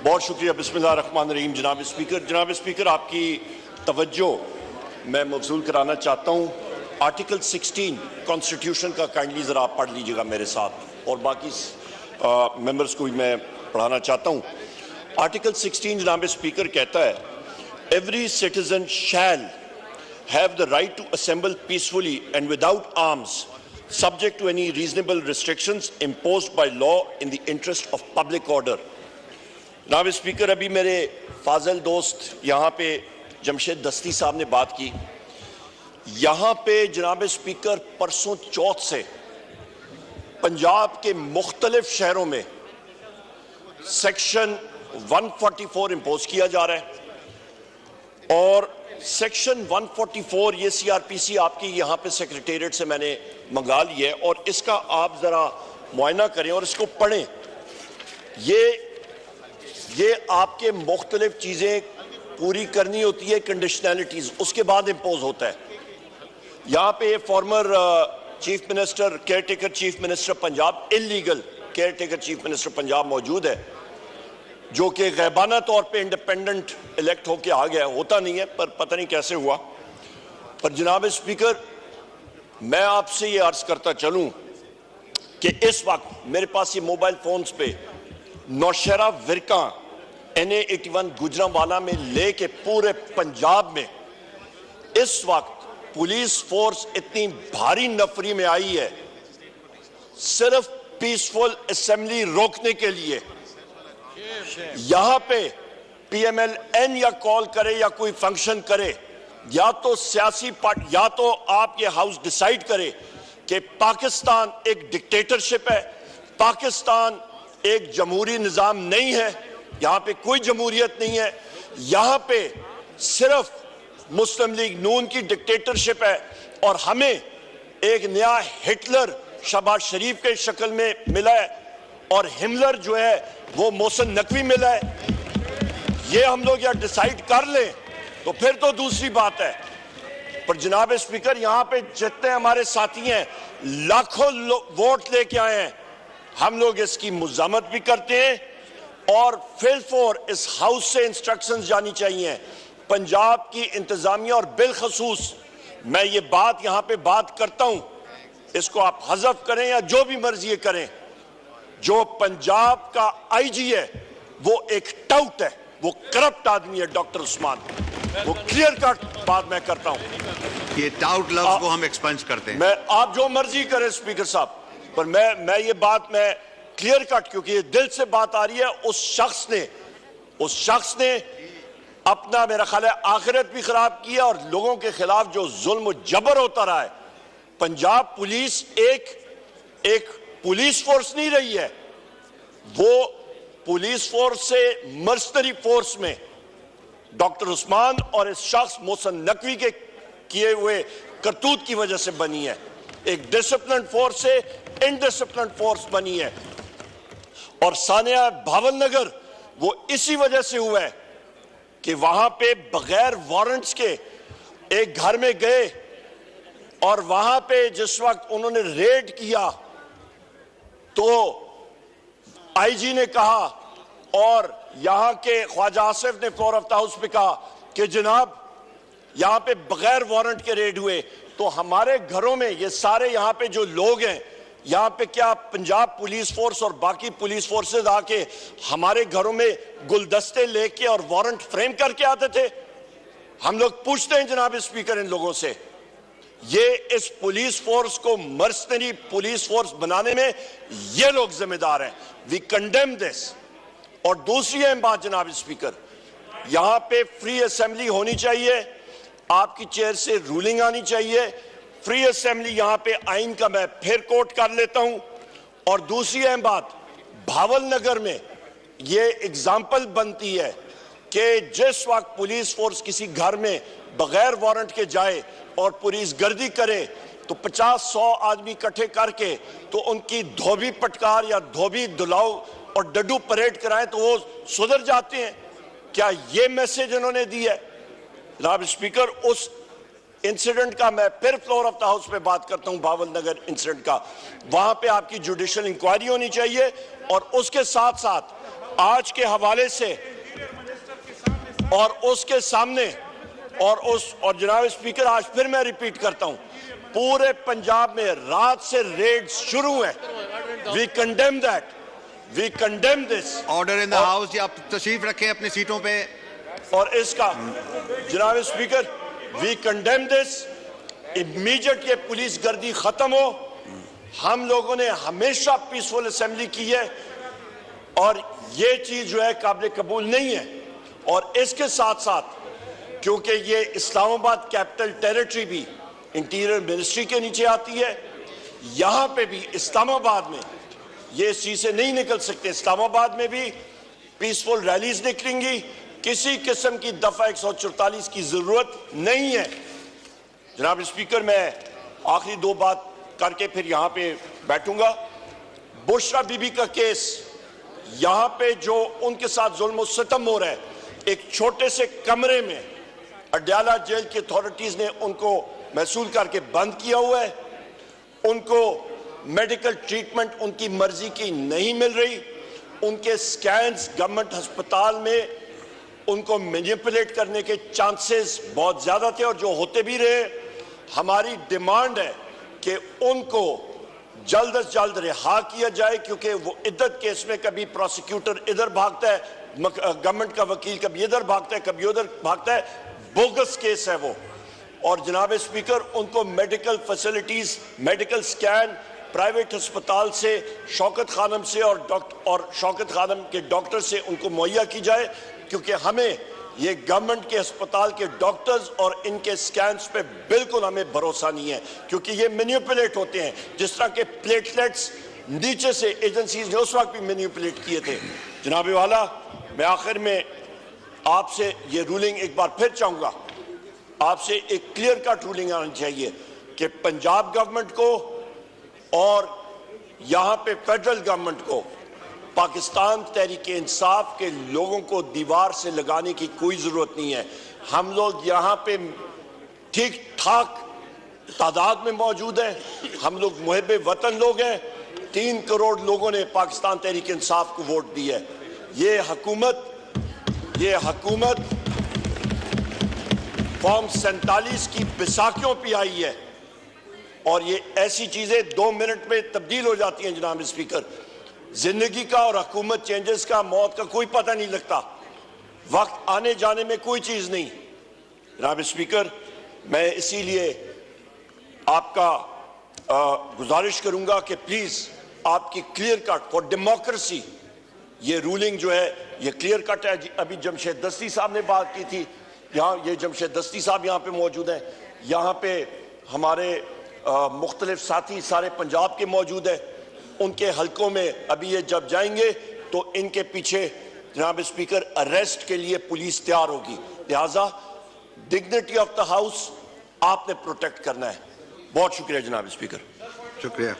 बहुत शुक्रिया। बिस्मिल्लाहिर्रहमानिर्रहीम। जनाब स्पीकर, आपकी तवज्जो मैं मबसूल कराना चाहता हूँ। आर्टिकल 16 कॉन्स्टिट्यूशन का काइंडली ज़रा आप पढ़ लीजिएगा मेरे साथ, और बाकी मेंबर्स को भी मैं पढ़ाना चाहता हूँ। आर्टिकल 16 जनाब स्पीकर कहता है, every citizen shell have the right to assemble peacefully and without arms, subject to any reasonable restrictions imposed by law in the interest of public order. जनाब स्पीकर, अभी मेरे फाजल दोस्त यहाँ पे जमशेद दस्ती साहब ने बात की। यहाँ पे जनाब स्पीकर परसों चौथ से पंजाब के मुख्तलिफ शहरों में सेक्शन 144 इम्पोज किया जा रहा है, और सेक्शन 144 ये सीआरपीसी आपकी यहाँ पे सेक्रेटेरिएट से मैंने मंगा ली है, और इसका आप जरा मुआयना करें और इसको पढ़ें। ये आपके मुख्तलिफ चीजें पूरी करनी होती है, कंडीशनैलिटीज, उसके बाद इम्पोज होता है। यहाँ पे former chief minister, care taker chief minister Punjab, illegal care taker chief minister Punjab मौजूद है, जो कि गैबाना तौर पे इंडिपेंडेंट इलेक्ट होके आ गया। होता नहीं है, पर पता नहीं कैसे हुआ। पर जनाब स्पीकर, मैं आपसे ये अर्ज करता चलूं कि इस वक्त मेरे पास ये मोबाइल फोन्स पे नौशहरा विरका NA 81 गुजरांवाला में लेके पूरे पंजाब में इस वक्त पुलिस फोर्स इतनी भारी नफरी में आई है सिर्फ पीसफुल असेंबली रोकने के लिए। यहां पे PMLN या कॉल करे या कोई फंक्शन करे, या तो सियासी पार्टी, या तो आप ये हाउस डिसाइड करे कि पाकिस्तान एक डिक्टेटरशिप है, पाकिस्तान एक जमहूरी निजाम नहीं है, यहां पे कोई जमहूरियत नहीं है, यहां पे सिर्फ मुस्लिम लीग नून की डिक्टेटरशिप है, और हमें एक नया हिटलर शहबाज शरीफ के शक्ल में मिला है, और हिमलर जो है वो मोहसिन नकवी मिला है। ये हम लोग या डिसाइड कर लें तो फिर तो दूसरी बात है। पर जनाब स्पीकर, यहां पे जितने हमारे साथी हैं लाखों वोट लेके आए हैं, हम लोग इसकी मुज़ामत भी करते हैं, और फिलफोर इस हाउस से इंस्ट्रक्शंस जानी चाहिए पंजाब की इंतजामिया, और बिलखसूस मैं ये बात यहां पे बात करता हूं, इसको आप हज़फ करें या जो भी मर्जी करें, जो पंजाब का IG है वो एक टाउट है, वो करप्ट आदमी है डॉक्टर उस्मान। वो क्लियर कट बात मैं करता हूं। ये टाउट लफ्ज को हम एक्सपेंस करते हैं। मैं आप जो मर्जी करें स्पीकर साहब, पर मैं ये बात मैं क्लियर कट, क्योंकि ये दिल से बात आ रही है। उस शख्स ने अपना, मेरा ख्याल है, आखिरत भी खराब किया, और लोगों के खिलाफ जो जुल्म जबर होता रहा है। पंजाब पुलिस एक पुलिस फोर्स नहीं रही है, वो पुलिस फोर्स से मर्सनरी फोर्स में डॉक्टर उस्मान और इस शख्स मोहसिन नकवी के किए हुए करतूत की वजह से बनी है। एक डिसिप्लिन फोर्स से इनडिसिप्लिन फोर्स बनी है, और सानिया भावलनगर वो इसी वजह से हुआ है कि वहां पे बगैर वारंट्स के एक घर में गए, और वहां पे जिस वक्त उन्होंने रेड किया तो IG ने कहा, और यहां के ख्वाजा आसिफ ने फ्लोर ऑफ द हाउस पे कहा कि जनाब यहां पे बगैर वारंट के रेड हुए। तो हमारे घरों में ये सारे यहां पे जो लोग हैं, यहां पे क्या पंजाब पुलिस फोर्स और बाकी पुलिस फोर्सेस आके हमारे घरों में गुलदस्ते लेके और वारंट फ्रेम करके आते थे? हम लोग पूछते हैं जनाब स्पीकर इन लोगों से। ये इस पुलिस फोर्स को मर्सनरी पुलिस फोर्स बनाने में ये लोग जिम्मेदार हैं। We condemn this. और दूसरी अहम बात जनाब स्पीकर, यहां पे फ्री असेंबली होनी चाहिए, आपकी चेयर से रूलिंग आनी चाहिए, फ्री असेंबली यहां पे आइन का मैं फिर कोट कर लेता हूं। और दूसरी अहम बात, भावलनगर में ये एग्जाम्पल बनती है कि जिस वक्त पुलिस फोर्स किसी घर में बगैर वारंट के जाए और पुलिस गर्दी करे तो 50-100 आदमी इकट्ठे करके तो उनकी धोबी पटकार या धोबी दुलाओ और डड्डू परेड कराएं तो वो सुधर जाते हैं। क्या ये मैसेज इन्होंने दी है? जनाब स्पीकर, इंसिडेंट का मैं फिर फ्लोर ऑफ द हाउस पे बात करता हूं, भावल नगर इंसिडेंट का। वहां पे आपकी जुडिशियल इंक्वायरी होनी चाहिए और उसके साथ साथ आज के हवाले से और उसके सामने और जनाब स्पीकर, आज फिर मैं रिपीट करता हूं, पूरे पंजाब में रात से रेड शुरू है। We condemn that, we condemn this. Order in the house. आप तशरीफ रखें अपनी सीटों पे। और इसका जनाब speaker, we condemn this. Immediate ये पुलिस गर्दी खत्म हो। हम लोगों ने हमेशा पीसफुल असेंबली की है और ये चीज जो है काबिल कबूल नहीं है। और इसके साथ साथ क्योंकि ये इस्लामाबाद कैपिटल टेरिटरी भी इंटीरियर मिनिस्ट्री के नीचे आती है, यहां पे भी इस्लामाबाद में ये इस चीज से नहीं निकल सकते। इस्लामाबाद में भी पीसफुल रैलीज निकलेंगी, किसी किस्म की दफा 144 की जरूरत नहीं है। जनाब स्पीकर, मैं आखिरी दो बात करके फिर यहां पे बैठूंगा। बुशरा बीबी का केस, यहां पे जो उनके साथ जुल्म सितम हो रहा है, एक छोटे से कमरे में अडयाला जेल की अथॉरिटीज ने उनको महसूल करके बंद किया हुआ है। उनको मेडिकल ट्रीटमेंट उनकी मर्जी की नहीं मिल रही। उनके स्कैन्स गवर्नमेंट अस्पताल में उनको मैनिपुलेट करने के चांसेस बहुत ज्यादा थे और जो होते भी रहे। हमारी डिमांड है कि उनको जल्द से जल्द रिहा किया जाए, क्योंकि वो इद्दत केस में कभी प्रोसिक्यूटर इधर भागता है, गवर्नमेंट का वकील कभी इधर भागता है, कभी उधर भागता है। बोगस केस है वो। और जनाब स्पीकर, उनको medical facilities, medical scan private अस्पताल से, शौकत खानम से और शौकत खानम के डॉक्टर से उनको मुहैया की जाए, क्योंकि हमें ये गवर्नमेंट के अस्पताल के डॉक्टर्स और इनके स्कैन्स पे बिल्कुल हमें भरोसा नहीं है, क्योंकि ये मैनिपुलेट होते हैं। जिस तरह के प्लेटलेट्स नीचे से एजेंसीज ने उस वक्त भी मैनिपुलेट किए थे। जनाब वाला, मैं आखिर में आपसे ये रूलिंग एक बार फिर चाहूंगा, आपसे एक क्लियर कट रूलिंग आनी चाहिए कि पंजाब गवर्नमेंट को और यहां पे फेडरल गवर्नमेंट को पाकिस्तान तहरीक इंसाफ के लोगों को दीवार से लगाने की कोई जरूरत नहीं है। हम लोग यहां पे ठीक ठाक तादाद में मौजूद हैं। हम लोग मुहिब वतन लोग हैं। 3 करोड़ लोगों ने पाकिस्तान तहरीक इंसाफ को वोट दी है। ये हुकूमत फॉर्म 47 की बिसाखियों पे आई है और ये ऐसी चीजें 2 मिनट में तब्दील हो जाती हैं। जनाब स्पीकर, जिंदगी का और हुकूमत चेंजेस का, मौत का कोई पता नहीं लगता। वक्त आने जाने में कोई चीज नहीं। जनाब स्पीकर, मैं इसीलिए आपका गुजारिश करूंगा कि प्लीज आपकी क्लियर कट फॉर डेमोक्रेसी ये रूलिंग जो है ये क्लियर कट है। अभी जमशेद दस्ती साहब ने बात की थी, यहाँ ये जमशेद दस्ती साहब यहाँ पे मौजूद हैं। यहाँ पे हमारे मुख्तलिफ साथी सारे पंजाब के मौजूद हैं। उनके हलकों में अभी ये जब जाएंगे तो इनके पीछे जनाब स्पीकर अरेस्ट के लिए पुलिस तैयार होगी। लिहाजा डिग्निटी ऑफ द हाउस आपने प्रोटेक्ट करना है। बहुत शुक्रिया जनाब स्पीकर। शुक्रिया।